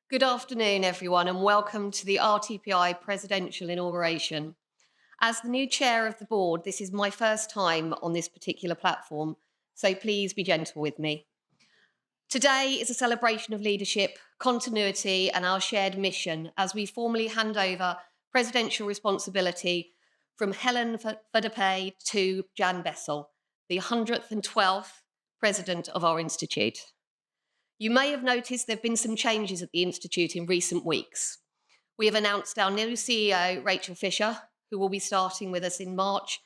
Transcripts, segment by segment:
Good afternoon, everyone, and welcome to the RTPI presidential inauguration. As the new chair of the board, this is my first time on this particular platform, so please be gentle with me. Today is a celebration of leadership, continuity, and our shared mission as we formally hand over presidential responsibility from Helen Verdepe to Jan Bessel, the 112th president of our institute. You may have noticed there have been some changes at the Institute in recent weeks. We have announced our new CEO, Rachel Fisher, who will be starting with us in March.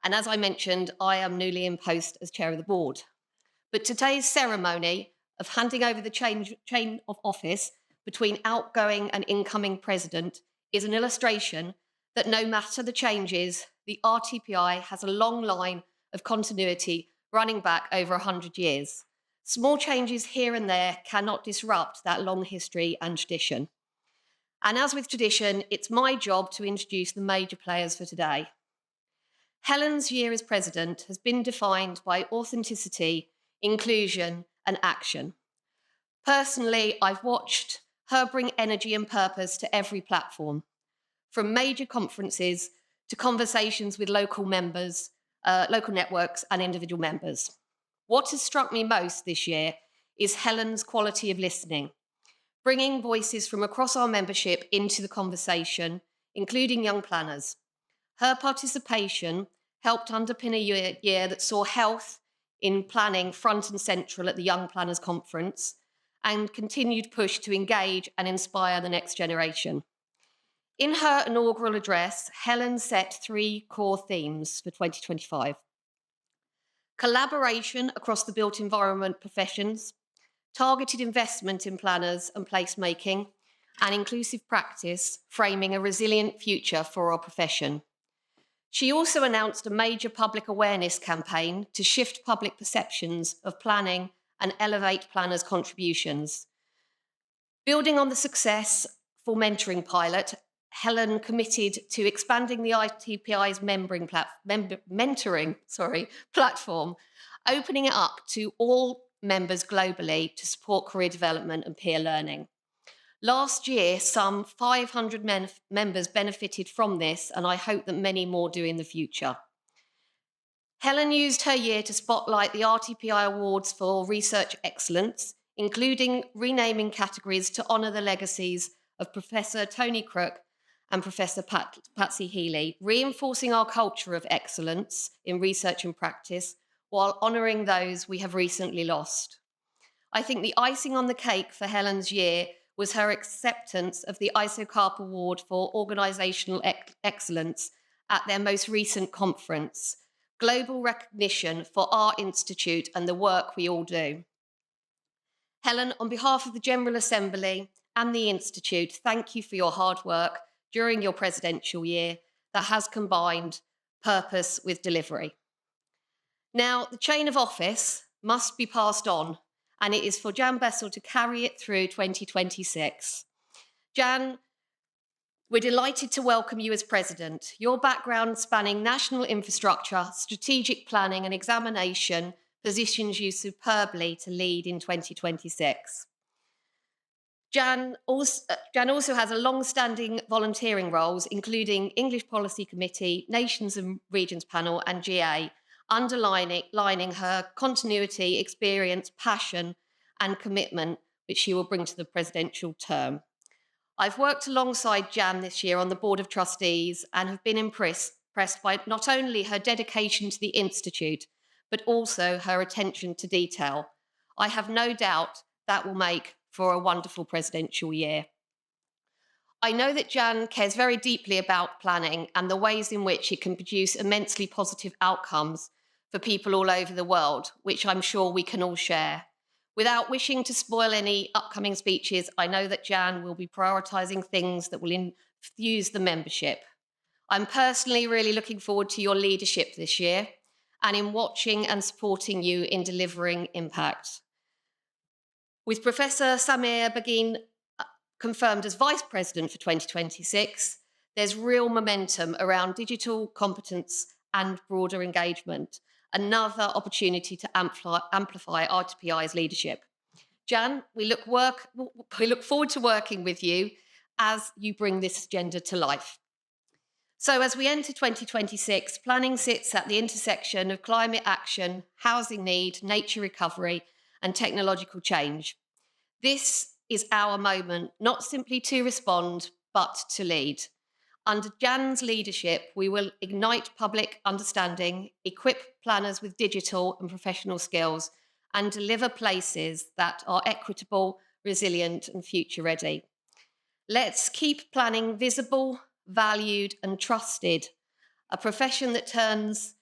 And as I mentioned, I am newly in post as chair of the board. But today's ceremony of handing over the chain of office between outgoing and incoming president is an illustration that no matter the changes, the RTPI has a long line of continuity running back over 100 years. Small changes here and there cannot disrupt that long history and tradition. And as with tradition, it's my job to introduce the major players for today. Helen's year as president has been defined by authenticity, inclusion, and action. Personally, I've watched her bring energy and purpose to every platform, from major conferences to conversations with local members, local networks, and individual members. What has struck me most this year is Helen's quality of listening, bringing voices from across our membership into the conversation, including young planners. Her participation helped underpin a year that saw health in planning front and central at the Young Planners Conference and continued push to engage and inspire the next generation. In her inaugural address, Helen set 3 core themes for 2025. Collaboration across the built environment professions, targeted investment in planners and placemaking, and inclusive practice, framing a resilient future for our profession. She also announced a major public awareness campaign to shift public perceptions of planning and elevate planners' contributions. Building on the success for mentoring pilot, Helen committed to expanding the ITPI's mentoring platform, opening it up to all members globally to support career development and peer learning. Last year, some 500 members benefited from this, and I hope that many more do in the future. Helen used her year to spotlight the RTPI Awards for Research Excellence, including renaming categories to honour the legacies of Professor Tony Crook and Professor Patsy Healy, reinforcing our culture of excellence in research and practice while honouring those we have recently lost. I think the icing on the cake for Helen's year was her acceptance of the ISOCARP Award for Organisational Excellence at their most recent conference, global recognition for our institute and the work we all do. Helen, on behalf of the General Assembly and the Institute, thank you for your hard work during your presidential year that has combined purpose with delivery. Now, the chain of office must be passed on, and it is for Jan Bessel to carry it through 2026. Jan, we're delighted to welcome you as president. Your background spanning national infrastructure, strategic planning and examination positions you superbly to lead in 2026. Jan also has a long-standing volunteering roles, including English Policy Committee, Nations and Regions Panel, and GA, underlining her continuity, experience, passion, and commitment, which she will bring to the presidential term. I've worked alongside Jan this year on the Board of Trustees and have been impressed by not only her dedication to the Institute, but also her attention to detail. I have no doubt that will make for a wonderful presidential year. I know that Jan cares very deeply about planning and the ways in which it can produce immensely positive outcomes for people all over the world, which I'm sure we can all share. Without wishing to spoil any upcoming speeches, I know that Jan will be prioritising things that will infuse the membership. I'm personally really looking forward to your leadership this year and in watching and supporting you in delivering impact. With Professor Samir Begin confirmed as Vice President for 2026, there's real momentum around digital competence and broader engagement, another opportunity to amplify RTPI's leadership. Jan, we look forward to working with you as you bring this agenda to life. So as we enter 2026, planning sits at the intersection of climate action, housing need, nature recovery, and technological change. This is our moment, not simply to respond, but to lead. Under Jan's leadership, we will ignite public understanding, equip planners with digital and professional skills, and deliver places that are equitable, resilient, and future ready. Let's keep planning visible, valued, and trusted, a profession that turns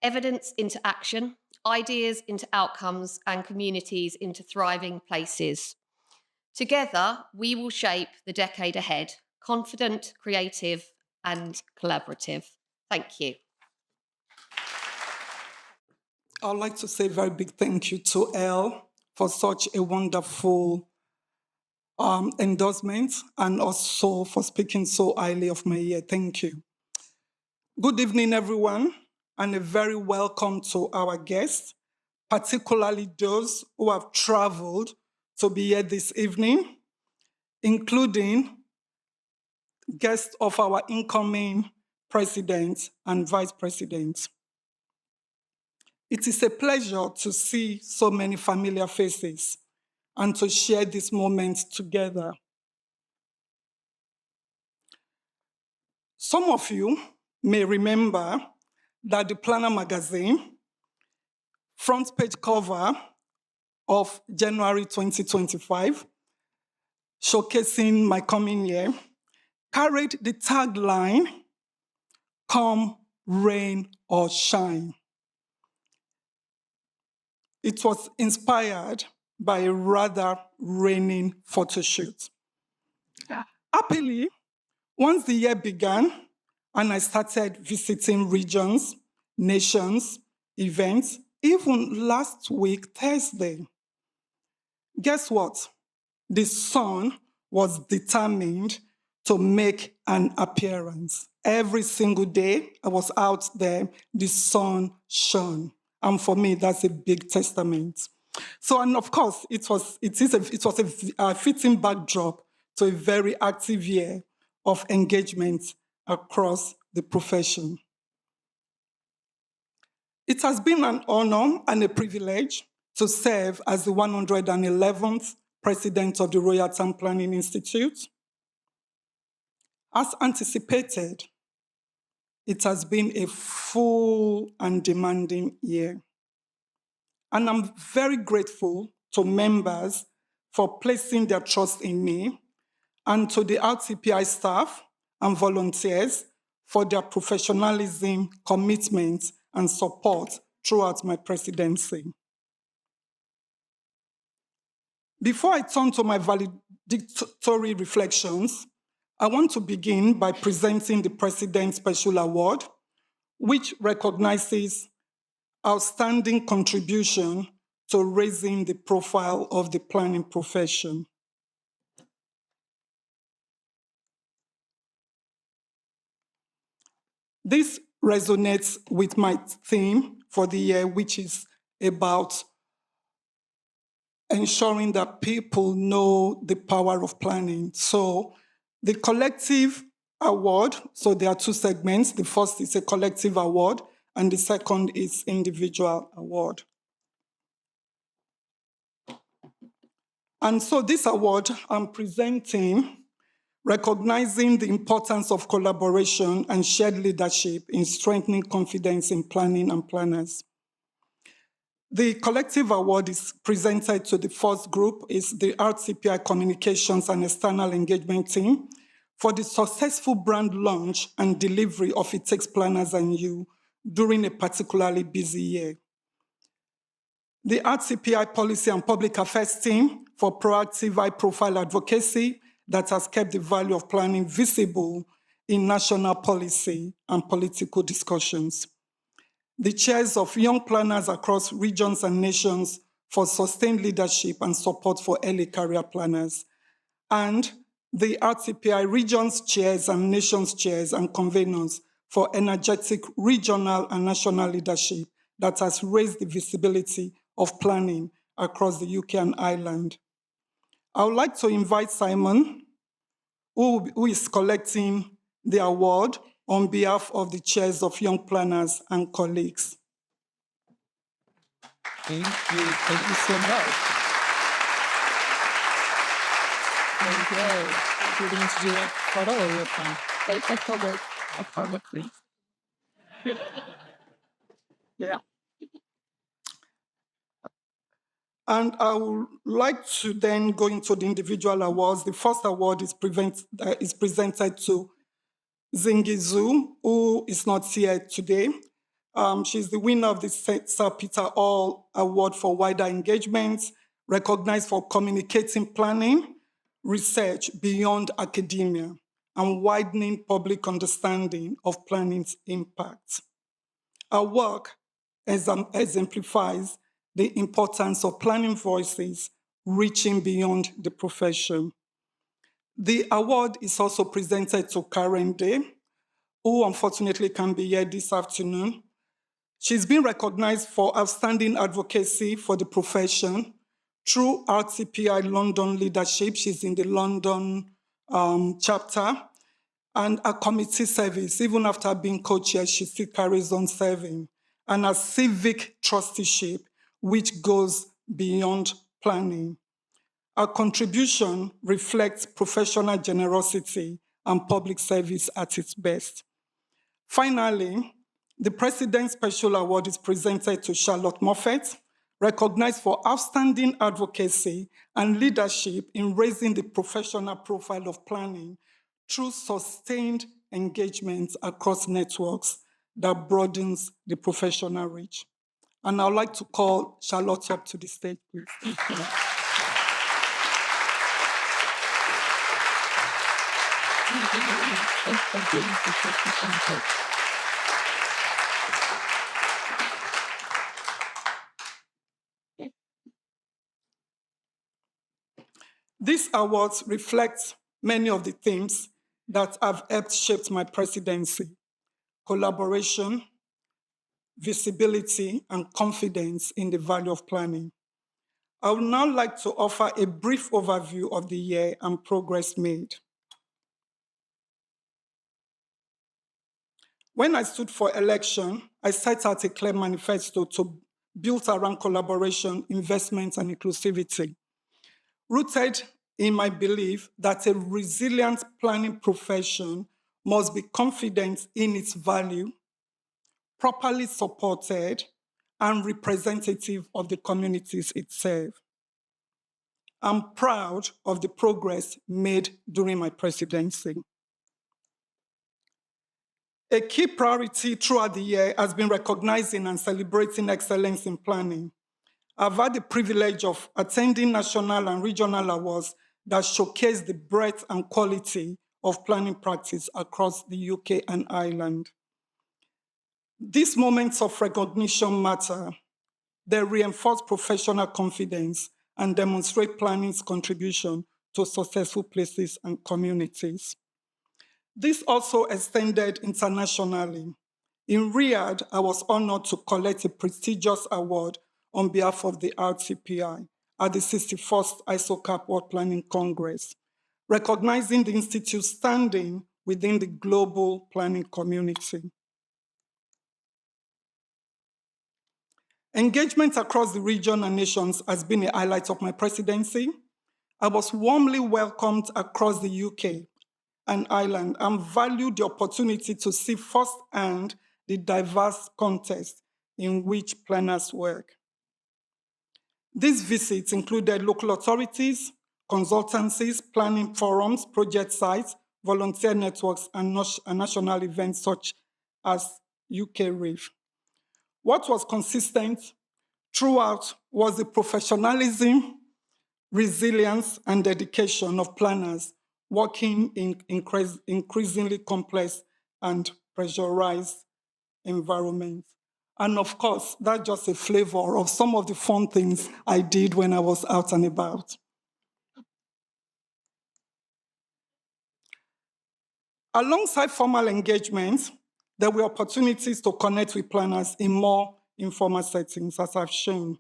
evidence into action, ideas into outcomes, and communities into thriving places. Together, we will shape the decade ahead, confident, creative, and collaborative. Thank you. I'd like to say a very big thank you to Elle for such a wonderful endorsement, and also for speaking so highly of me here. Thank you. Good evening, everyone, and a very welcome to our guests, particularly those who have traveled to be here this evening, including guests of our incoming president and vice president. It is a pleasure to see so many familiar faces and to share this moment together. Some of you may remember that the Planner magazine, front page cover of January 2025, showcasing my coming year, carried the tagline, "Come, rain or shine." It was inspired by a rather raining photo shoot. Happily, once the year began and I started visiting regions, nations, events, even last week, Thursday, guess what? The sun was determined to make an appearance. Every single day I was out there, the sun shone. And for me, that's a big testament. So, and of course, it was a fitting backdrop to a very active year of engagement across the profession. It has been an honor and a privilege to serve as the 111th president of the Royal Town Planning Institute. As anticipated, it has been a full and demanding year. And I'm very grateful to members for placing their trust in me, and to the RTPI staff and volunteers for their professionalism, commitment, and support throughout my presidency. Before I turn to my valedictory reflections, I want to begin by presenting the President's Special Award, which recognizes outstanding contribution to raising the profile of the planning profession. This resonates with my theme for the year, which is about ensuring that people know the power of planning. So the collective award, so there are two segments. The first is a collective award, and the second is individual award. And so this award I'm presenting recognizing the importance of collaboration and shared leadership in strengthening confidence in planning and planners. The collective award is presented to the first group, is the RTPI Communications and External Engagement Team, for the successful brand launch and delivery of It Takes Planners and You during a particularly busy year. The RTPI Policy and Public Affairs Team for proactive high-profile advocacy that has kept the value of planning visible in national policy and political discussions. The chairs of young planners across regions and nations for sustained leadership and support for early career planners, and the RTPI regions chairs and nations chairs and conveners for energetic regional and national leadership that has raised the visibility of planning across the UK and Ireland. I would like to invite Simon, who is collecting the award on behalf of the chairs of young planners and colleagues. Thank you so much. Thank you. You're going to do a photo or your plan? A photo, please. Yeah. And I would like to then go into the individual awards. The first award is presented to Zingizu, who is not here today. She's the winner of the Sir Peter Hall Award for Wider Engagement, recognized for communicating planning, research beyond academia, and widening public understanding of planning's impact. Her work exemplifies the importance of planning voices reaching beyond the profession. The award is also presented to Karen Day, who unfortunately can't be here this afternoon. She's been recognized for outstanding advocacy for the profession through RTPI London leadership. She's in the London chapter, and a committee service. Even after being co-chair, she still carries on serving, and a civic trusteeship, which goes beyond planning. Our contribution reflects professional generosity and public service at its best. Finally, the President's Special Award is presented to Charlotte Moffett, recognized for outstanding advocacy and leadership in raising the professional profile of planning through sustained engagement across networks that broadens the professional reach. And I'd like to call Charlotte up to the stage, please. These awards reflect many of the themes that have helped shape my presidency: collaboration, visibility, and confidence in the value of planning. I would now like to offer a brief overview of the year and progress made. When I stood for election, I set out a clear manifesto built around collaboration, investment, and inclusivity, rooted in my belief that a resilient planning profession must be confident in its value, properly supported, and representative of the communities it serves. I'm proud of the progress made during my presidency. A key priority throughout the year has been recognizing and celebrating excellence in planning. I've had the privilege of attending national and regional awards that showcase the breadth and quality of planning practice across the UK and Ireland. These moments of recognition matter. They reinforce professional confidence and demonstrate planning's contribution to successful places and communities. This also extended internationally. In Riyadh, I was honored to collect a prestigious award on behalf of the RTPI at the 61st ISOCAP World Planning Congress, recognizing the Institute's standing within the global planning community. Engagement across the region and nations has been a highlight of my presidency. I was warmly welcomed across the UK and Ireland and valued the opportunity to see firsthand the diverse context in which planners work. These visits included local authorities, consultancies, planning forums, project sites, volunteer networks, and national events such as UK REEF. What was consistent throughout was the professionalism, resilience, and dedication of planners working in increasingly complex and pressurized environments. And of course, that's just a flavor of some of the fun things I did when I was out and about. Alongside formal engagements, there were opportunities to connect with planners in more informal settings, as I've shown.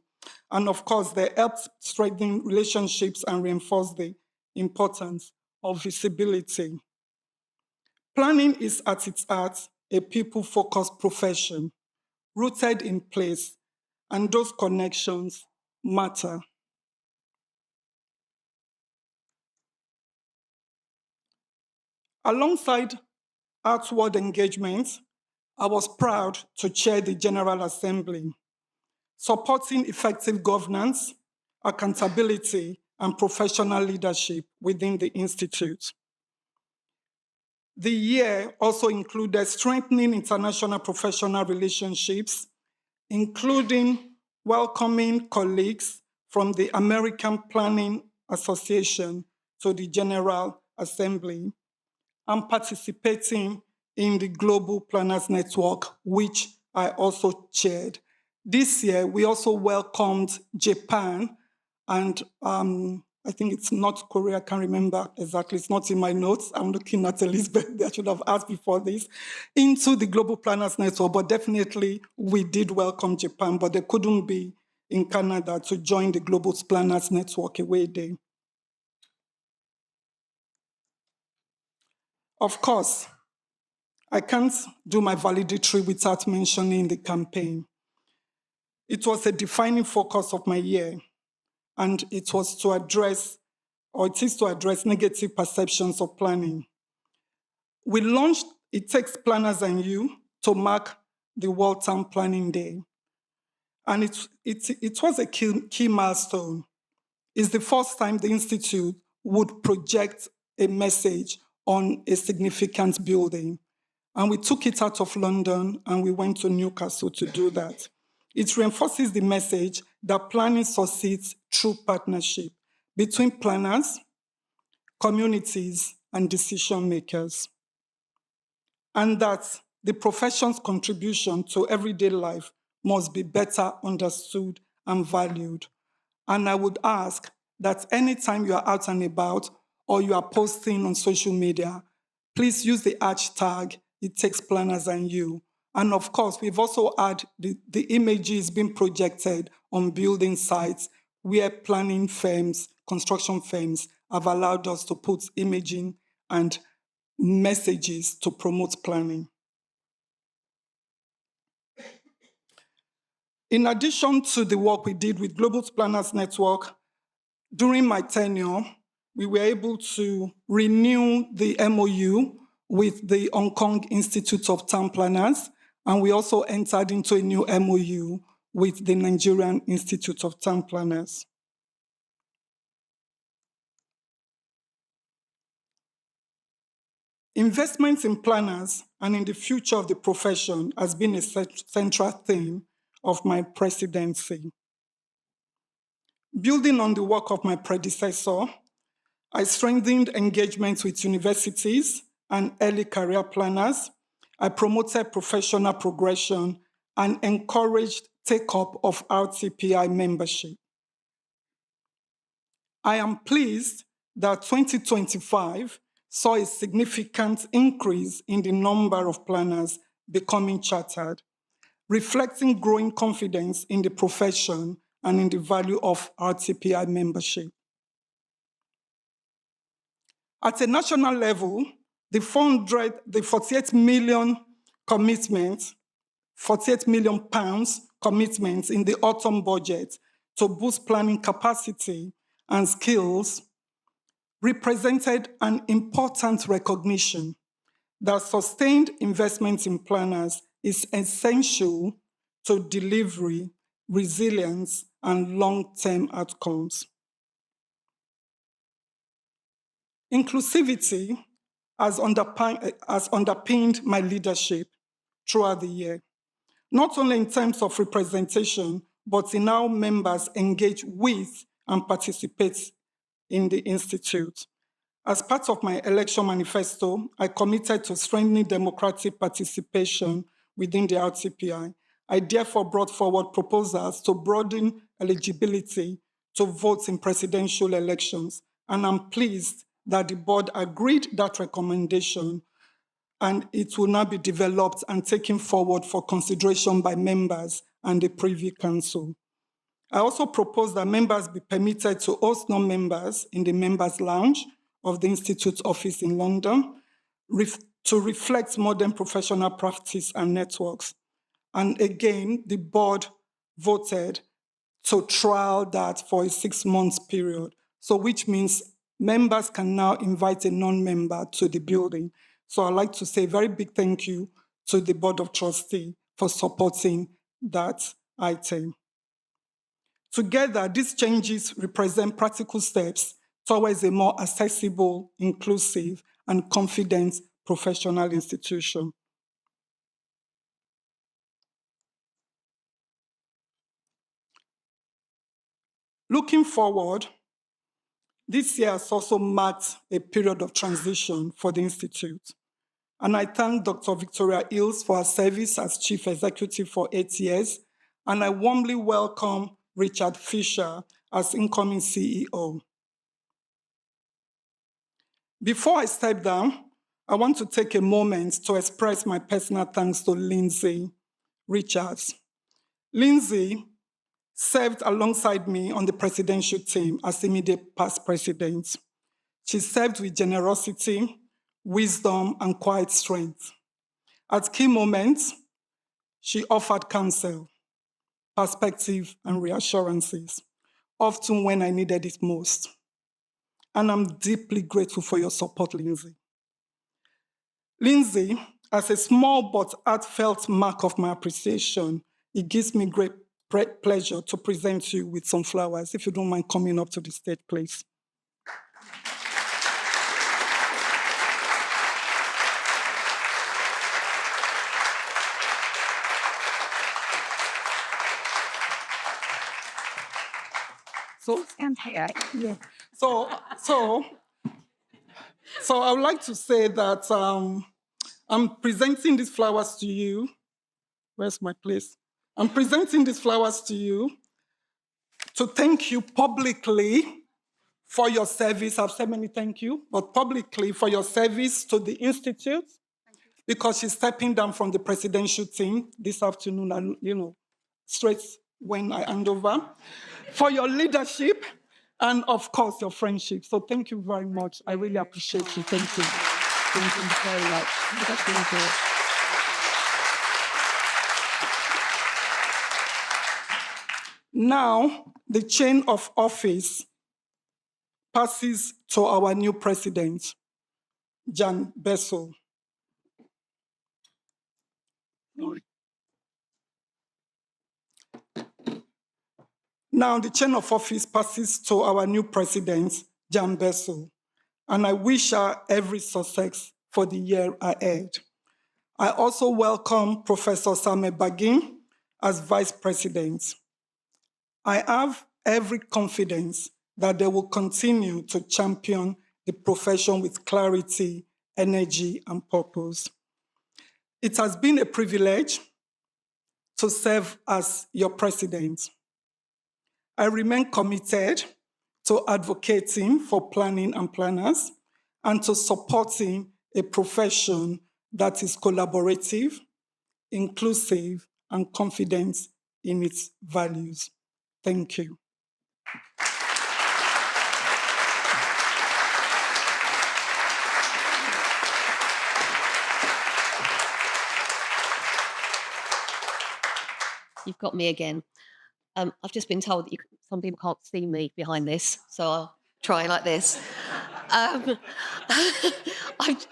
And of course, they helped strengthen relationships and reinforce the importance of visibility. Planning is at its heart a people-focused profession, rooted in place, and those connections matter. Alongside outward engagement, I was proud to chair the General Assembly, supporting effective governance, accountability, and professional leadership within the Institute. The year also included strengthening international professional relationships, including welcoming colleagues from the American Planning Association to the General Assembly, and participating in the Global Planners Network, which I also chaired. This year, we also welcomed Japan and I think it's North Korea, I can't remember exactly, it's not in my notes. I'm looking at Elizabeth, I should have asked before this, into the Global Planners Network, but definitely we did welcome Japan, but they couldn't be in Canada to join the Global Planners Network away day. Of course, I can't do my valedictory without mentioning the campaign. It was a defining focus of my year, and it was to address, or it is to address negative perceptions of planning. We launched It Takes Planners and You to mark the World Town Planning Day. And it was a key milestone. It's the first time the Institute would project a message on a significant building. And we took it out of London and we went to Newcastle to do that. It reinforces the message that planning succeeds through partnership between planners, communities, and decision makers. And that the profession's contribution to everyday life must be better understood and valued. And I would ask that anytime you are out and about or you are posting on social media, please use the hashtag It Takes Planners and You. And of course, we've also had the images being projected on building sites where planning firms, construction firms have allowed us to put imaging and messages to promote planning. In addition to the work we did with Global Planners Network, during my tenure, we were able to renew the MOU with the Hong Kong Institute of Town Planners, and we also entered into a new MOU with the Nigerian Institute of Town Planners. Investments in planners and in the future of the profession has been a central theme of my presidency. Building on the work of my predecessor, I strengthened engagement with universities and early career planners. I promoted professional progression and encouraged take-up of RTPI membership. I am pleased that 2025 saw a significant increase in the number of planners becoming chartered, reflecting growing confidence in the profession and in the value of RTPI membership. At a national level, the 48 million commitment, 48 million pounds commitments in the autumn budget to boost planning capacity and skills represented an important recognition that sustained investment in planners is essential to delivery, resilience, and long-term outcomes. Inclusivity has underpinned my leadership throughout the year, not only in terms of representation, but in how members engage with and participate in the Institute. As part of my election manifesto, I committed to strengthening democratic participation within the RTPI. I therefore brought forward proposals to broaden eligibility to vote in presidential elections, and I'm pleased that the board agreed that recommendation, and it will now be developed and taken forward for consideration by members and the Privy Council. I also propose that members be permitted to host non-members in the members' lounge of the Institute's office in London to reflect modern professional practice and networks. And again, the board voted to trial that for a 6-month period. So which means members can now invite a non-member to the building. So I'd like to say a very big thank you to the Board of Trustees for supporting that item. Together, these changes represent practical steps towards a more accessible, inclusive, and confident professional institution. Looking forward, this year has also marked a period of transition for the Institute. And I thank Dr. Victoria Hills for her service as Chief Executive for 8 years, and I warmly welcome Richard Fisher as incoming CEO. Before I step down, I want to take a moment to express my personal thanks to Lindsay Richards. Lindsay served alongside me on the presidential team as immediate past president. She served with generosity, wisdom, and quiet strength. At key moments, she offered counsel, perspective, and reassurances, often when I needed it most. And I'm deeply grateful for your support, Lindsay. Lindsay, as a small but heartfelt mark of my appreciation, it gives me great pleasure to present you with some flowers. If you don't mind coming up to the stage, please. So I would like to say that I'm presenting these flowers to you. Where's my place? I'm presenting these flowers to you to thank you publicly for your service. I've said many thank you, but publicly for your service to the Institute, because she's stepping down from the presidential team this afternoon, and straight when I hand over, for your leadership, and of course, your friendship. So thank you very much. I really appreciate you. Thank you. Thank you very much. Thank you. Now, the chain of office passes to our new president, Jan Bessel. Now, the chain of office passes to our new president, Jan Bessel, and I wish her every success for the year ahead. I also welcome Professor Same Bagin as vice president. I have every confidence that they will continue to champion the profession with clarity, energy, and purpose. It has been a privilege to serve as your president. I remain committed to advocating for planning and planners and to supporting a profession that is collaborative, inclusive, and confident in its values. Thank you. You've got me again. I've just been told that some people can't see me behind this, so I'll try like this. I've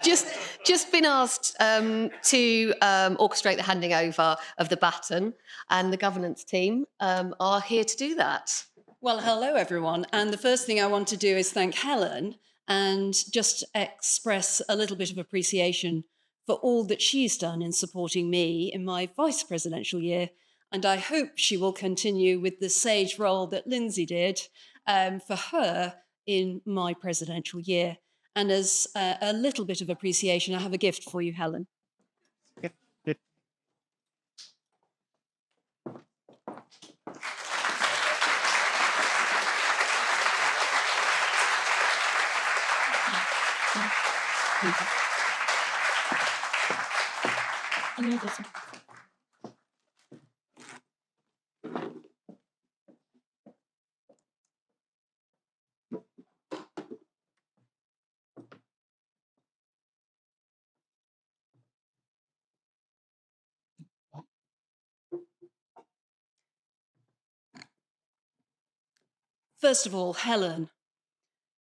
just been asked to orchestrate the handing over of the baton, and the governance team are here to do that. Well, hello, everyone. And the first thing I want to do is thank Helen and just express a little bit of appreciation for all that she's done in supporting me in my vice presidential year. And I hope she will continue with the sage role that Lindsay did for her in my presidential year. And as a little bit of appreciation, I have a gift for you, Helen. First of all, Helen,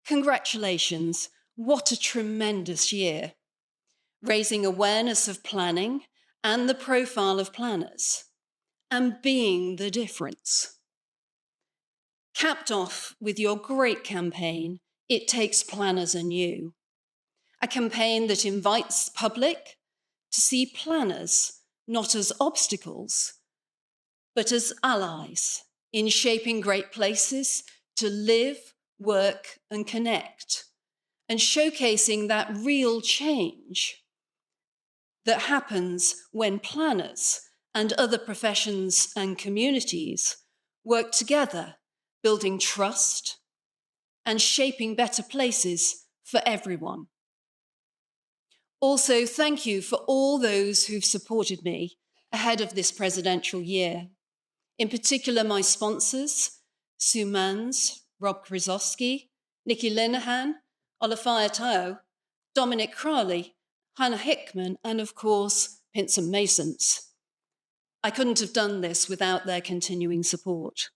congratulations. What a tremendous year. Raising awareness of planning and the profile of planners, and being the difference. Capped off with your great campaign, It Takes Planners Anew, a campaign that invites the public to see planners not as obstacles, but as allies in shaping great places to live, work, and connect, and showcasing that real change that happens when planners and other professions and communities work together, building trust and shaping better places for everyone. Also, thank you for all those who've supported me ahead of this presidential year. In particular, my sponsors, Sue Mans, Rob Krasowski, Nikki Linehan, Olafia Tao, Dominic Crowley, Hannah Hickman, and of course, Pinson Masons. I couldn't have done this without their continuing support.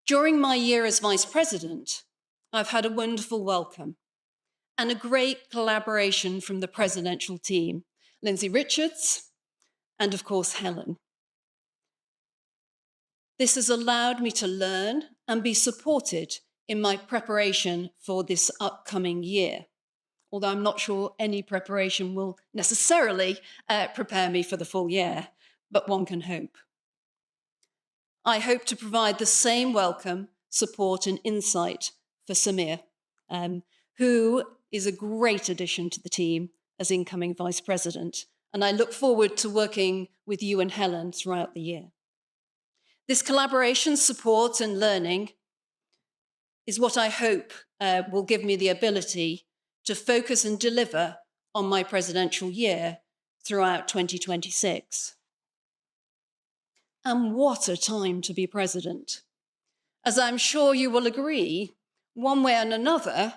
During my year as Vice President, I've had a wonderful welcome and a great collaboration from the presidential team, Lindsay Richards, and of course, Helen. This has allowed me to learn and be supported in my preparation for this upcoming year, although I'm not sure any preparation will necessarily prepare me for the full year, but one can hope. I hope to provide the same welcome, support, and insight for Samir, who is a great addition to the team as incoming Vice President, and I look forward to working with you and Helen throughout the year. This collaboration, support, and learning is what I hope will give me the ability to focus and deliver on my presidential year throughout 2026. And what a time to be president. As I'm sure you will agree, one way and another,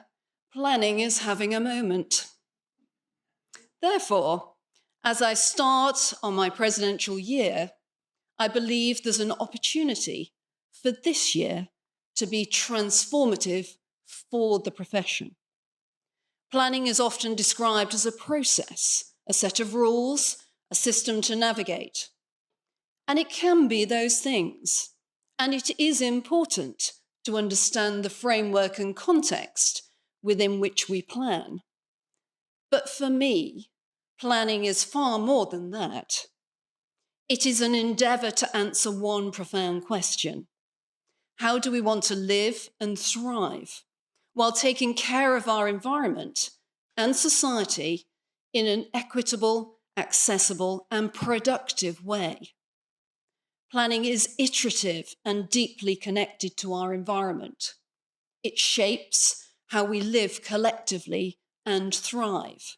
planning is having a moment. Therefore, as I start on my presidential year, I believe there's an opportunity for this year to be transformative for the profession. Planning is often described as a process, a set of rules, a system to navigate. And it can be those things. And it is important to understand the framework and context within which we plan. But for me, planning is far more than that. It is an endeavour to answer one profound question. How do we want to live and thrive while taking care of our environment and society in an equitable, accessible, and productive way? Planning is iterative and deeply connected to our environment. It shapes how we live collectively and thrive.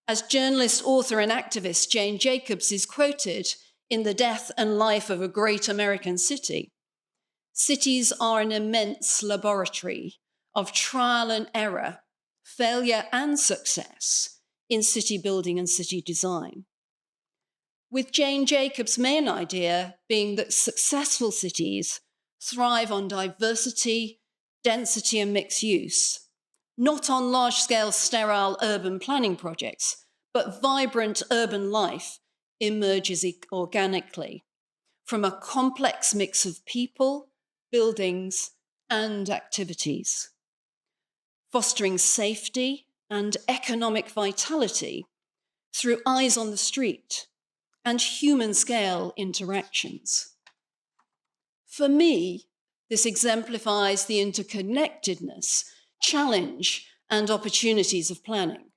As journalist, author, and activist Jane Jacobs is quoted in The Death and Life of a Great American City, cities are an immense laboratory of trial and error, failure and success in city building and city design. With Jane Jacobs' main idea being that successful cities thrive on diversity, density, and mixed use, not on large-scale sterile urban planning projects, but vibrant urban life emerges organically from a complex mix of people, buildings, and activities, fostering safety and economic vitality through eyes on the street and human-scale interactions. For me, this exemplifies the interconnectedness, challenge, and opportunities of planning.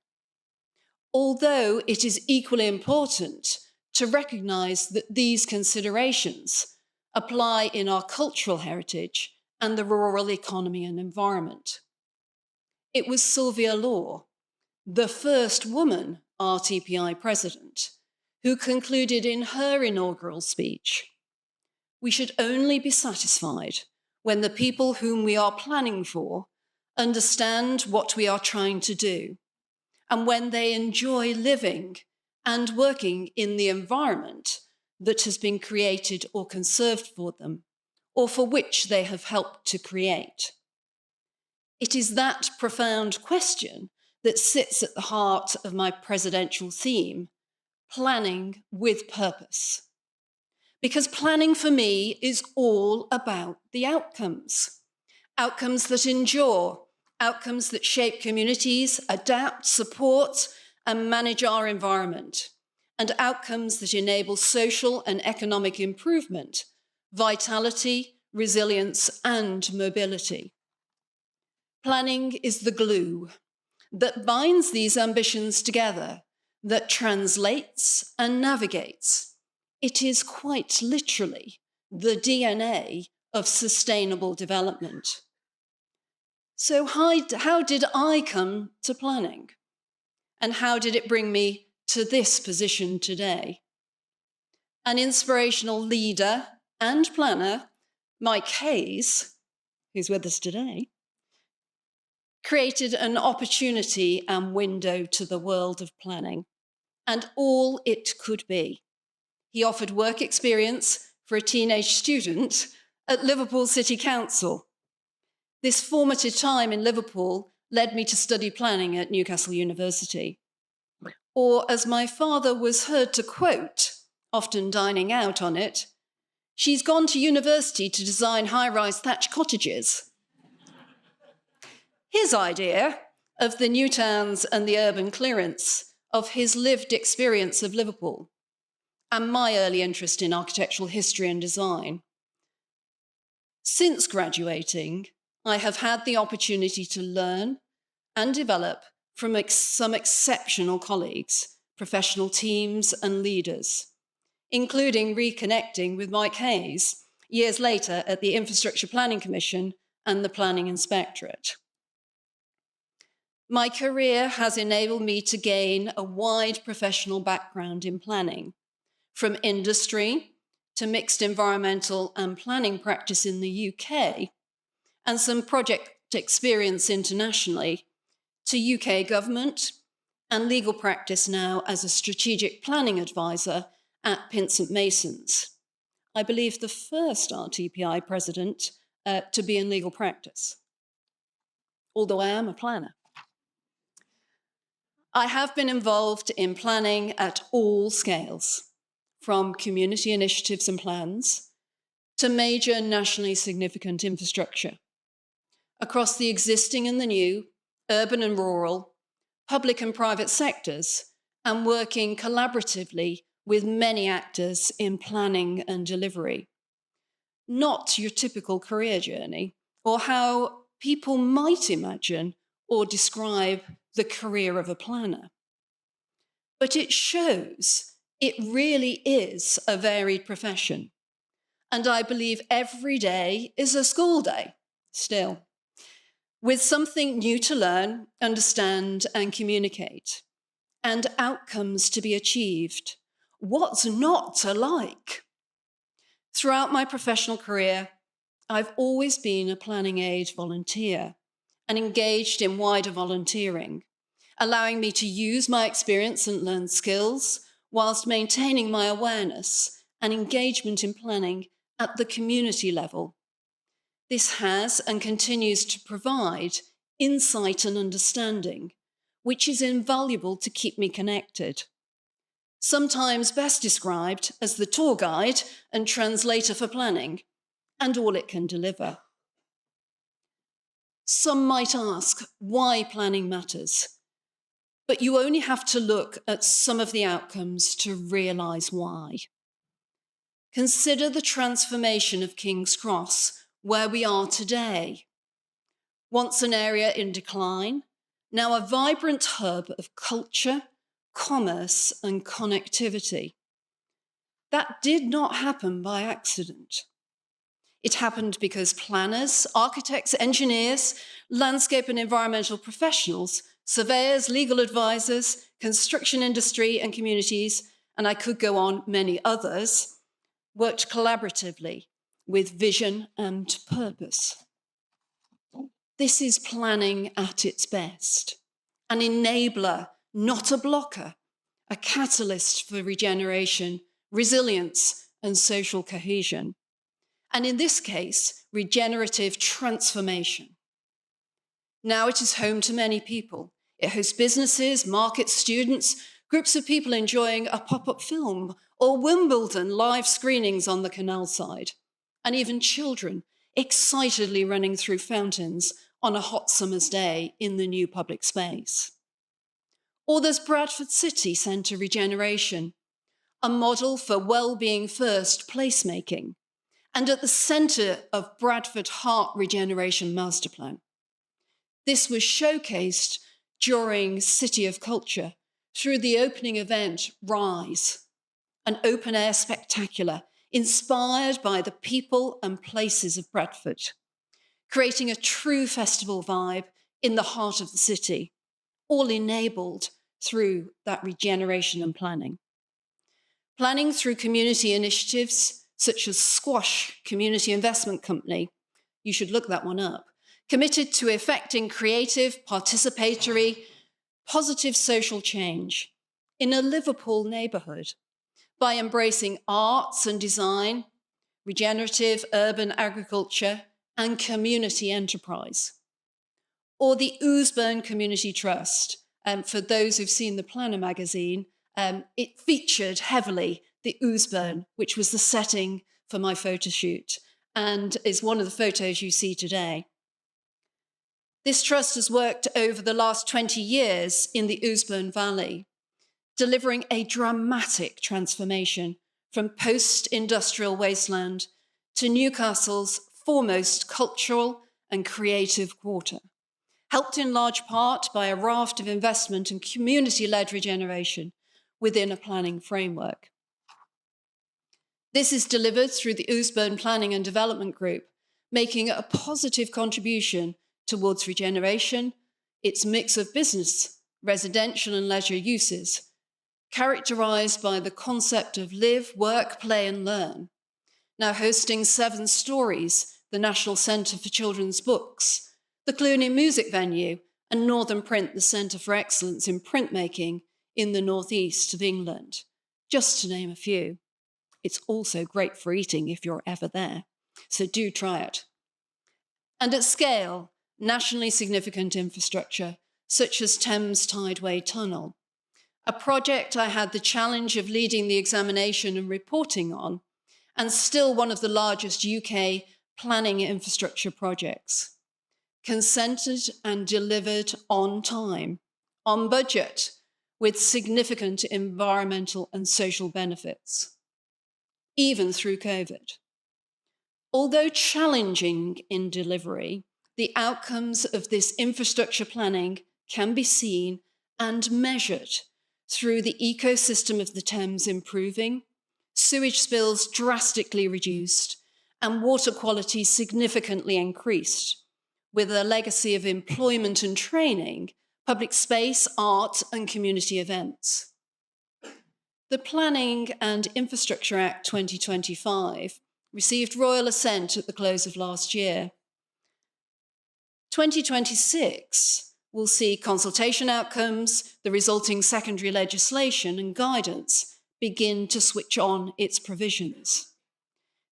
Although it is equally important to recognise that these considerations apply in our cultural heritage and the rural economy and environment. It was Sylvia Law, the first woman RTPI president, who concluded in her inaugural speech, "We should only be satisfied when the people whom we are planning for understand what we are trying to do, and when they enjoy living and working in the environment that has been created or conserved for them, or for which they have helped to create. It is that profound question that sits at the heart of my presidential theme, planning with purpose. Because planning for me is all about the outcomes. Outcomes that endure, outcomes that shape communities, adapt, support, and manage our environment, and outcomes that enable social and economic improvement, vitality, resilience, and mobility. Planning is the glue that binds these ambitions together, that translates and navigates. It is quite literally the DNA of sustainable development. So how did I come to planning? And how did it bring me to this position today? An inspirational leader and planner, Mike Hayes, who's with us today, created an opportunity and window to the world of planning and all it could be. He offered work experience for a teenage student at Liverpool City Council. This formative time in Liverpool led me to study planning at Newcastle University. Or, as my father was heard to quote, often dining out on it, "She's gone to university to design high-rise thatched cottages." His idea of the new towns and the urban clearance, of his lived experience of Liverpool, and my early interest in architectural history and design. Since graduating, I have had the opportunity to learn and develop from some exceptional colleagues, professional teams and leaders, including reconnecting with Mike Hayes years later at the Infrastructure Planning Commission and the Planning Inspectorate. My career has enabled me to gain a wide professional background in planning, from industry to mixed environmental and planning practice in the UK, and some project experience internationally, to UK government and legal practice now as a strategic planning advisor at Pinsent Masons. I believe the first RTPI president to be in legal practice, although I am a planner. I have been involved in planning at all scales, from community initiatives and plans to major nationally significant infrastructure, across the existing and the new, urban and rural, public and private sectors, and working collaboratively with many actors in planning and delivery. Not your typical career journey, or how people might imagine or describe the career of a planner. But it shows it really is a varied profession. And I believe every day is a school day, still, with something new to learn, understand, and communicate, and outcomes to be achieved. What's not to like? Throughout my professional career, I've always been a planning aid volunteer and engaged in wider volunteering, allowing me to use my experience and learn skills whilst maintaining my awareness and engagement in planning at the community level. This has and continues to provide insight and understanding, which is invaluable to keep me connected. Sometimes best described as the tour guide and translator for planning, and all it can deliver. Some might ask why planning matters, but you only have to look at some of the outcomes to realise why. Consider the transformation of King's Cross, where we are today. Once an area in decline, now a vibrant hub of culture, commerce, and connectivity. That did not happen by accident. It happened because planners, architects, engineers, landscape and environmental professionals, surveyors, legal advisors, construction industry and communities, and I could go on, many others, worked collaboratively with vision and purpose. This is planning at its best, an enabler, not a blocker, a catalyst for regeneration, resilience, and social cohesion. and in this case, regenerative transformation. Now it is home to many people. It hosts businesses, markets, students, groups of people enjoying a pop-up film, or Wimbledon live screenings on the canal side, and even children excitedly running through fountains on a hot summer's day in the new public space. Or there's Bradford City Centre Regeneration, a model for well-being first placemaking, and at the centre of Bradford Heart Regeneration Masterplan. This was showcased during City of Culture through the opening event, Rise, an open-air spectacular inspired by the people and places of Bradford, creating a true festival vibe in the heart of the city, all enabled through that regeneration and planning. Planning through community initiatives such as Squash Community Investment Company, you should look that one up, committed to effecting creative, participatory, positive social change in a Liverpool neighbourhood by embracing arts and design, regenerative urban agriculture, and community enterprise. Or the Ousburn Community Trust. For those who've seen the Planner magazine, it featured heavily the Ousburn, which was the setting for my photo shoot, and is one of the photos you see today. This trust has worked over the last 20 years in the Ousburn Valley, delivering a dramatic transformation from post-industrial wasteland to Newcastle's foremost cultural and creative quarter, helped in large part by a raft of investment and community-led regeneration within a planning framework. This is delivered through the Ousburn Planning and Development Group, making a positive contribution towards regeneration, its mix of business, residential and leisure uses, characterised by the concept of live, work, play and learn, now hosting 7 Stories, the National Centre for Children's Books, the Cluny Music Venue, and Northern Print, the Centre for Excellence in Printmaking in the northeast of England, just to name a few. It's also great for eating if you're ever there, so do try it. And at scale, nationally significant infrastructure, such as Thames Tideway Tunnel, a project I had the challenge of leading the examination and reporting on, and still one of the largest UK planning infrastructure projects. Consented and delivered on time, on budget, with significant environmental and social benefits, even through COVID. Although challenging in delivery, the outcomes of this infrastructure planning can be seen and measured through the ecosystem of the Thames improving, sewage spills drastically reduced, and water quality significantly increased, with a legacy of employment and training, public space, art, and community events. The Planning and Infrastructure Act 2025 received royal assent at the close of last year. 2026 will see consultation outcomes, the resulting secondary legislation and guidance begin to switch on its provisions.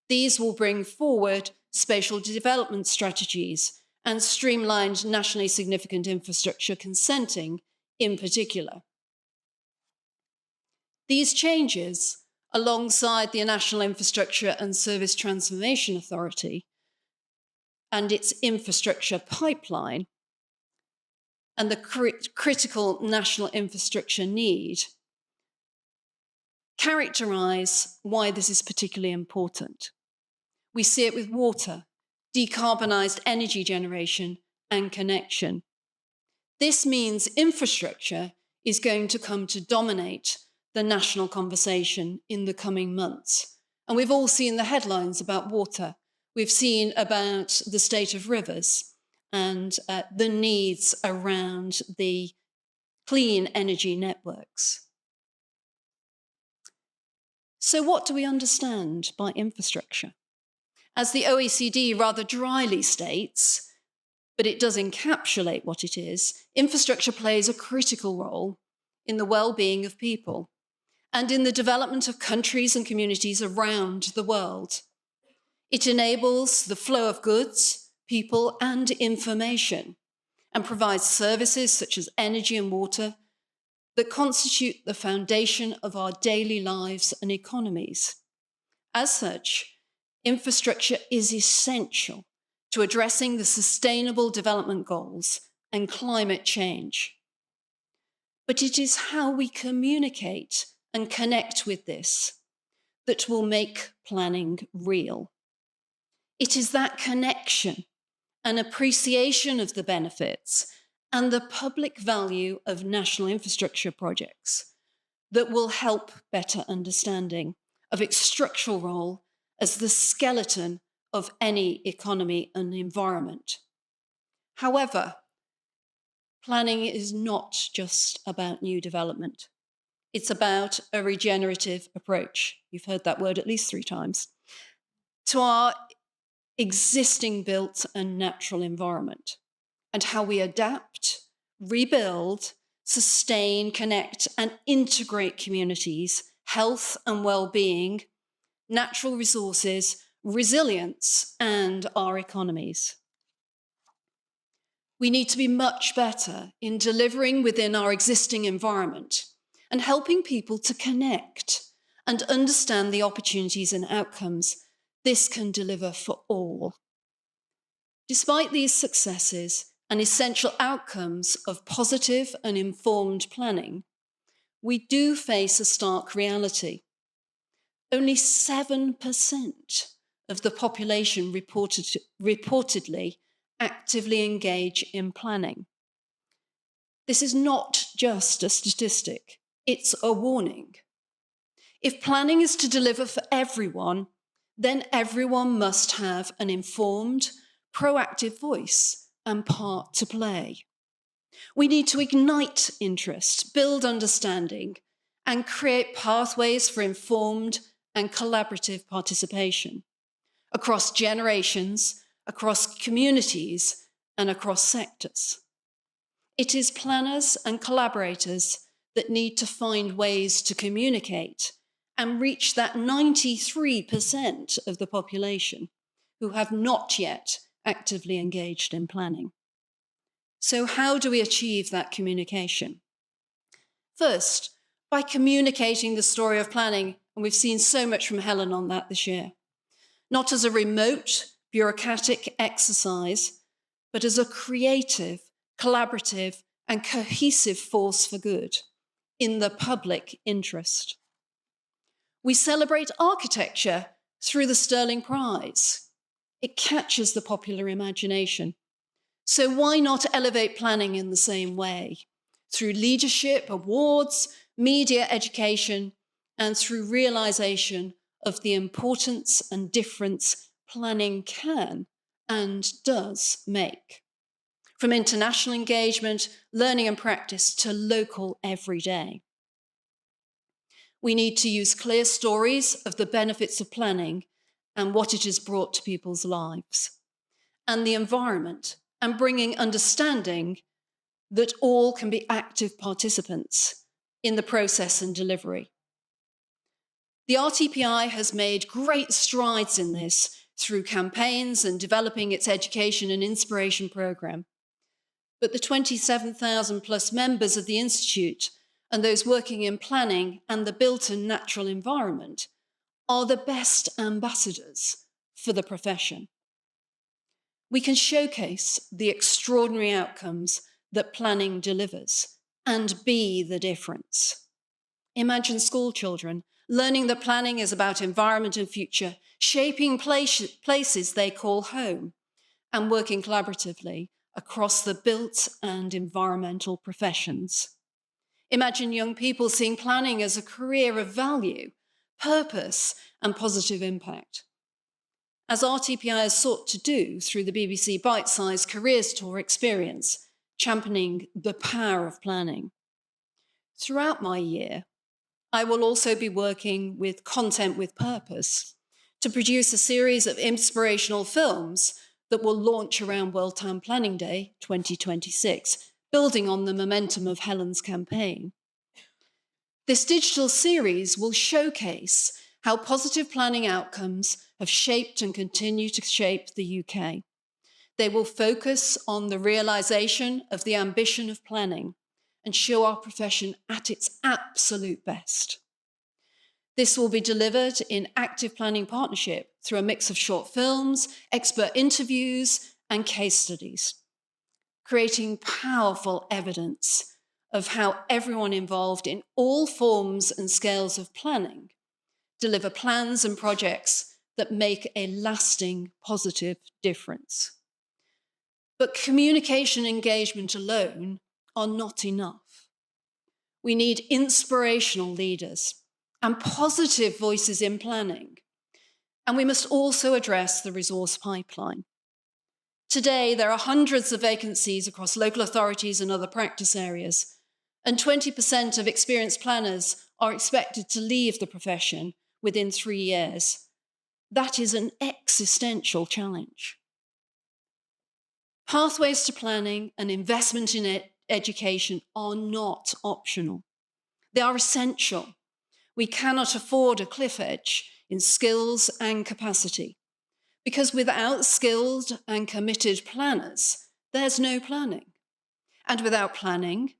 These will bring forward spatial development strategies and streamlined nationally significant infrastructure consenting in particular. These changes, alongside the National Infrastructure and Service Transformation Authority and its infrastructure pipeline, and the critical national infrastructure need, characterise why this is particularly important. We see it with water, decarbonised energy generation, and connection. This means infrastructure is going to come to dominate the national conversation in the coming months. And we've all seen the headlines about water. We've seen about the state of rivers and the needs around the clean energy networks. So what do we understand by infrastructure? As the OECD rather dryly states, but it does encapsulate what it is, infrastructure plays a critical role in the well-being of people and in the development of countries and communities around the world. It enables the flow of goods, people, and information, and provides services such as energy and water that constitute the foundation of our daily lives and economies. As such, infrastructure is essential to addressing the Sustainable Development Goals and climate change. But it is how we communicate and connect with this that will make planning real. It is that connection and appreciation of the benefits and the public value of national infrastructure projects that will help better understanding of its structural role as the skeleton of any economy and environment. However, planning is not just about new development. It's about a regenerative approach. You've heard that word at least 3 times. To our existing built and natural environment, and how we adapt, rebuild, sustain, connect, and integrate communities, health and well-being, natural resources, resilience, and our economies. We need to be much better in delivering within our existing environment and helping people to connect and understand the opportunities and outcomes this can deliver for all. Despite these successes and essential outcomes of positive and informed planning, we do face a stark reality. Only 7% of the population reportedly actively engage in planning. This is not just a statistic, it's a warning. If planning is to deliver for everyone, then everyone must have an informed, proactive voice and part to play. We need to ignite interest, build understanding, and create pathways for informed and collaborative participation across generations, across communities, and across sectors. It is planners and collaborators that need to find ways to communicate and reach that 93% of the population who have not yet actively engaged in planning. So how do we achieve that communication? First, by communicating the story of planning, and we've seen so much from Helen on that this year, not as a remote, bureaucratic exercise, but as a creative, collaborative, and cohesive force for good in the public interest. We celebrate architecture through the Sterling Prize. It catches the popular imagination. So why not elevate planning in the same way? Through leadership, awards, media education, and through realization of the importance and difference planning can and does make. From international engagement, learning and practice to local everyday. We need to use clear stories of the benefits of planning and what it has brought to people's lives and the environment, and bringing understanding that all can be active participants in the process and delivery. The RTPI has made great strides in this through campaigns and developing its education and inspiration programme. But the 27,000 plus members of the Institute and those working in planning and the built and natural environment are the best ambassadors for the profession. We can showcase the extraordinary outcomes that planning delivers and be the difference. Imagine school children learning that planning is about environment and future, shaping places they call home, and working collaboratively across the built and environmental professions. Imagine young people seeing planning as a career of value, purpose, and positive impact. As RTPI has sought to do through the BBC Bite-sized Careers Tour experience, championing the power of planning. Throughout my year, I will also be working with Content with Purpose to produce a series of inspirational films that will launch around World Town Planning Day 2026, building on the momentum of Helen's campaign. This digital series will showcase how positive planning outcomes have shaped and continue to shape the UK. They will focus on the realisation of the ambition of planning and show our profession at its absolute best. This will be delivered in active planning partnership through a mix of short films, expert interviews, and case studies, creating powerful evidence of how everyone involved in all forms and scales of planning deliver plans and projects that make a lasting positive difference. But communication engagement alone are not enough. We need inspirational leaders and positive voices in planning. And we must also address the resource pipeline. Today, there are hundreds of vacancies across local authorities and other practice areas, and 20% of experienced planners are expected to leave the profession within 3 years. That is an existential challenge. Pathways to planning and investment in education are not optional. They are essential. We cannot afford a cliff edge in skills and capacity, because without skilled and committed planners, there's no planning. And without planning,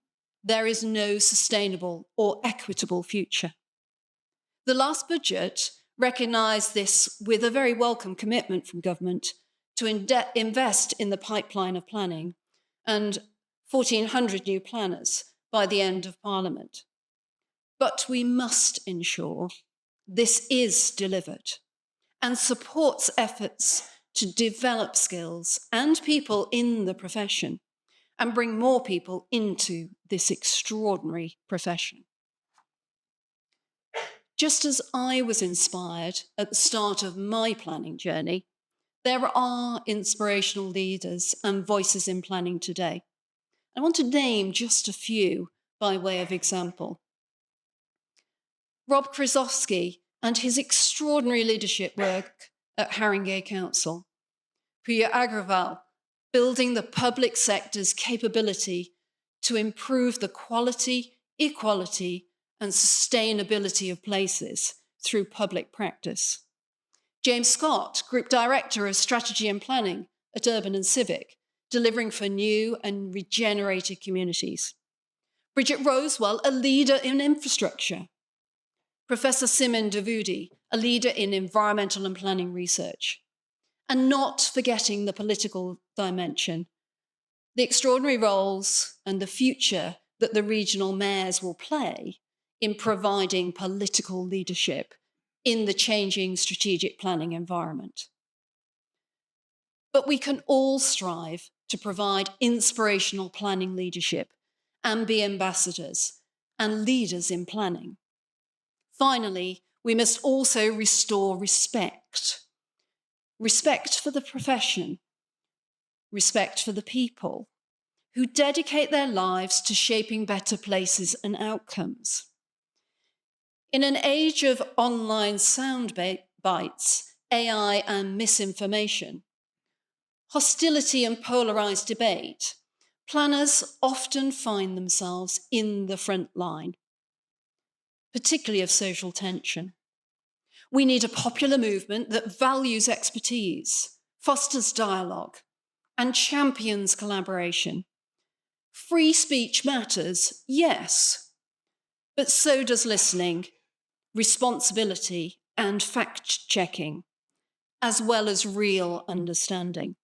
there is no sustainable or equitable future. The last budget recognised this with a very welcome commitment from government to invest in the pipeline of planning and 1,400 new planners by the end of Parliament. But we must ensure this is delivered and supports efforts to develop skills and people in the profession and bring more people into this extraordinary profession. Just as I was inspired at the start of my planning journey, there are inspirational leaders and voices in planning today. I want to name just a few by way of example. Rob Krasowski and his extraordinary leadership work at Haringey Council. Priya Agrawal, building the public sector's capability to improve the quality, equality, and sustainability of places through public practice. James Scott, Group Director of Strategy and Planning at Urban and Civic, delivering for new and regenerated communities. Bridget Rosewell, a leader in infrastructure. Professor Simin Davudi, a leader in environmental and planning research. And not forgetting the political dimension, the extraordinary roles and the future that the regional mayors will play in providing political leadership in the changing strategic planning environment. But we can all strive to provide inspirational planning leadership and be ambassadors and leaders in planning. Finally, we must also restore respect. Respect for the profession, respect for the people who dedicate their lives to shaping better places and outcomes. In an age of online sound bites, AI and misinformation, hostility and polarised debate, planners often find themselves in the front line, particularly of social tension. We need a popular movement that values expertise, fosters dialogue, and champions collaboration. Free speech matters, yes, but so does listening, responsibility, and fact-checking, as well as real understanding.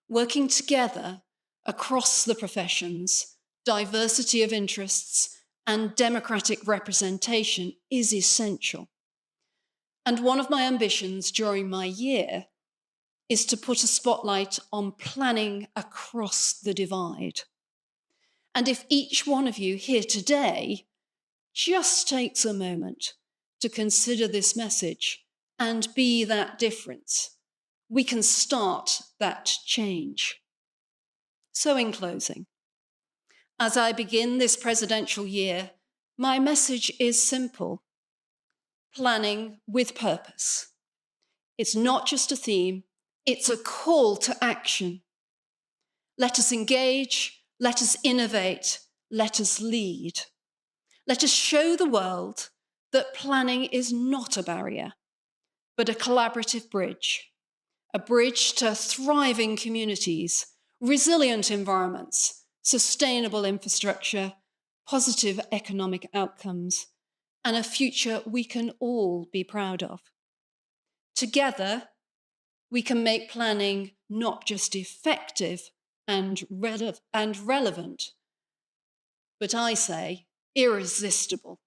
Working together across the professions, diversity of interests, and democratic representation is essential. And one of my ambitions during my year is to put a spotlight on planning across the divide. And if each one of you here today just takes a moment to consider this message and be that difference, we can start that change. So in closing, as I begin this presidential year, my message is simple: planning with purpose. It's not just a theme, it's a call to action. Let us engage, let us innovate, let us lead. Let us show the world that planning is not a barrier, but a collaborative bridge, a bridge to thriving communities, resilient environments, sustainable infrastructure, positive economic outcomes, and a future we can all be proud of. Together, we can make planning not just effective and relevant, but I say irresistible.